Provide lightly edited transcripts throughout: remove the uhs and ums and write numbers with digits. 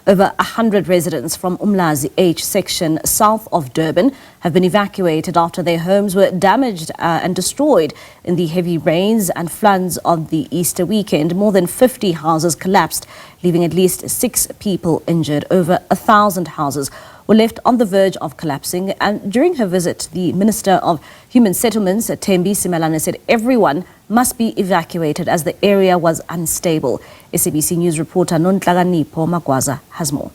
Over 100 residents from Umlazi H section south of Durban have been evacuated after their homes were damaged and destroyed in the heavy rains and floods of the Easter weekend. More than 50 houses collapsed, leaving at least 6 people injured. Over 1,000 houses were left on the verge of collapsing. And during her visit, the Minister of Human Settlements, Thembi, Simelan, said everyone must be evacuated as the area was unstable. SABC News reporter Nonhlakanipho Magwaza has more.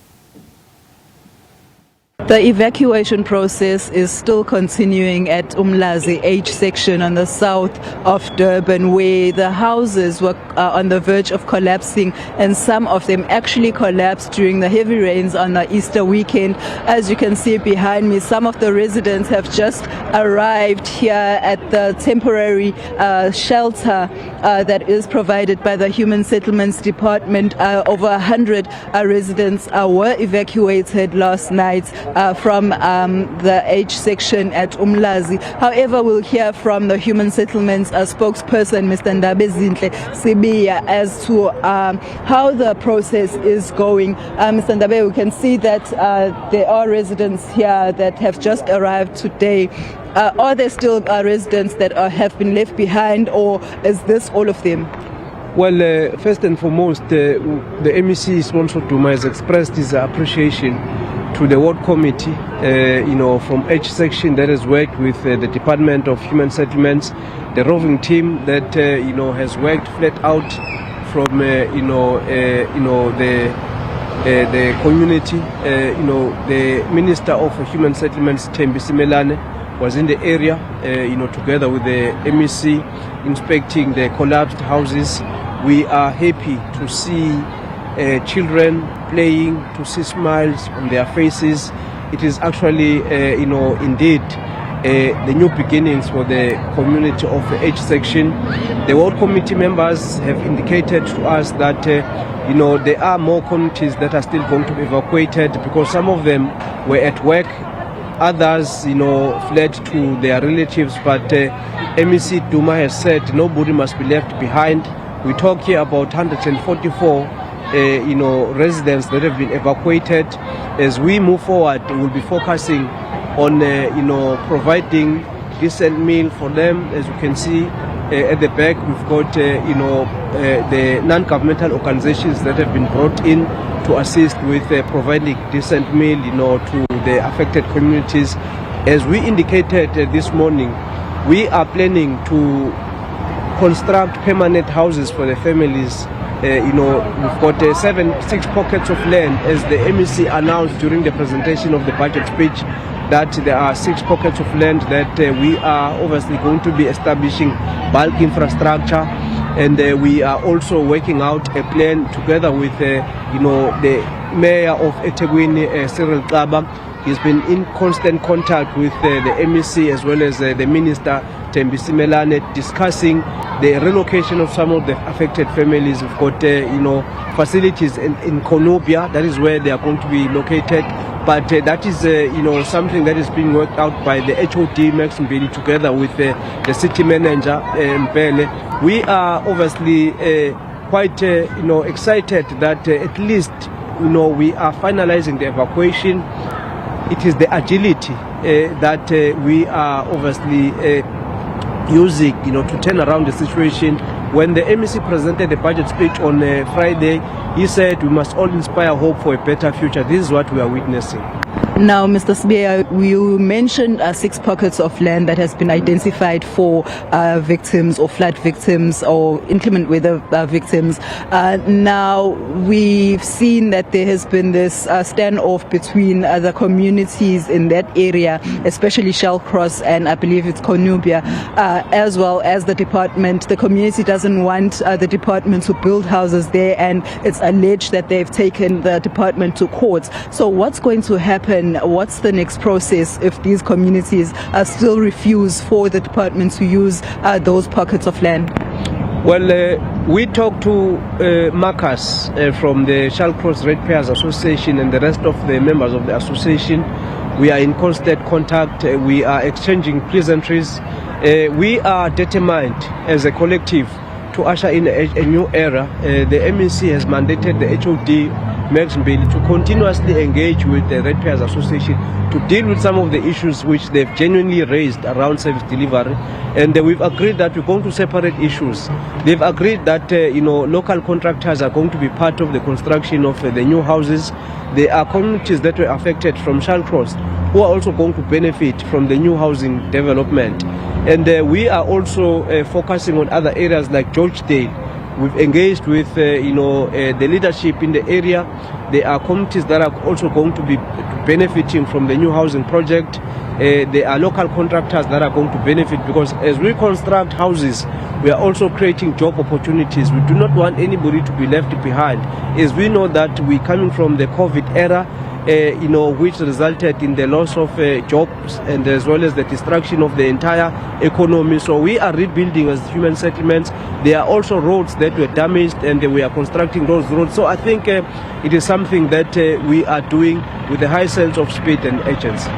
The evacuation process is still continuing at Umlazi H section on the south of Durban, where the houses were on the verge of collapsing, and some of them actually collapsed during the heavy rains on the Easter weekend. As you can see behind me, some of the residents have just arrived here at the temporary shelter that is provided by the Human Settlements Department. Over 100 residents were evacuated last night from the H section at Umlazi. However, we'll hear from the Human Settlements spokesperson, Mr. Ndabe as to how the process is going. Mr. Ndabe, we can see that there are residents here that have just arrived today. Are there still residents that have been left behind, or is this all of them? Well, first and foremost, the MEC Sponsor Duma has expressed his appreciation to the ward committee, from H section that has worked with the Department of Human Settlements, the roving team that has worked flat out from the community. The Minister of Human Settlements, Thembi Simelan, was in the area, together with the MEC, inspecting the collapsed houses. We are happy to see children playing, to see smiles on their faces. It is actually, indeed, the new beginnings for the community of the H section. The ward committee members have indicated to us that, there are more communities that are still going to be evacuated because some of them were at work. Others, fled to their relatives, but MEC Duma has said nobody must be left behind. We talk here about 144, residents that have been evacuated. As we move forward, we'll be focusing on, providing decent meal for them. As you can see at the back, we've got, the non-governmental organizations that have been brought in to assist with providing decent meal, to the affected communities. As we indicated this morning, we are planning to construct permanent houses for the families. We've got 6 pockets of land, as the MEC announced during the presentation of the budget speech, that there are 6 pockets of land that we are obviously going to be establishing bulk infrastructure. And we are also working out a plan together with, the mayor of eThekwini, Cyril Xaba. He's been in constant contact with the MEC as well as the Minister, Thembi Simelan, discussing the relocation of some of the affected families. We've got, facilities in Konobia. That is where they are going to be located. But that is, something that is being worked out by the HOD, Max Mbili, together with the city manager, Mpele. We are obviously quite, excited that at least, we are finalizing the evacuation. It is the agility that we are obviously using, to turn around the situation. When the MEC presented the budget speech on Friday, he said we must all inspire hope for a better future. This is what we are witnessing. Now, Mr. Sibea, you mentioned 6 pockets of land that has been identified for victims or flood victims or inclement weather victims. Now, we've seen that there has been this standoff between the communities in that area, especially Shellcross and I believe it's Konubia, as well as the department. The community doesn't want the department to build houses there, and it's alleged that they've taken the department to court. So what's going to happen? What's the next process if these communities still refuse for the department to use those pockets of land? Well, we talked to Marcus from the Shellcross Ratepayers Association and the rest of the members of the association. We are in constant contact. We are exchanging pleasantries. We are determined as a collective to usher in a new era. The MEC has mandated the HOD Max Mbeli to continuously engage with the Ratepayers Association to deal with some of the issues which they've genuinely raised around service delivery. And we've agreed that we're going to separate issues. They've agreed that local contractors are going to be part of the construction of the new houses. There are communities that were affected from Shallcross who are also going to benefit from the new housing development. And we are also focusing on other areas like Georgedale. We've engaged with the leadership in the area. There are communities that are also going to be benefiting from the new housing project. There are local contractors that are going to benefit, because as we construct houses, we are also creating job opportunities. We do not want anybody to be left behind, as we know that we're coming from the COVID era, which resulted in the loss of jobs and as well as the destruction of the entire economy. So we are rebuilding as human settlements. There are also roads that were damaged, and we are constructing those roads. So I think it is something that we are doing with a high sense of speed and urgency.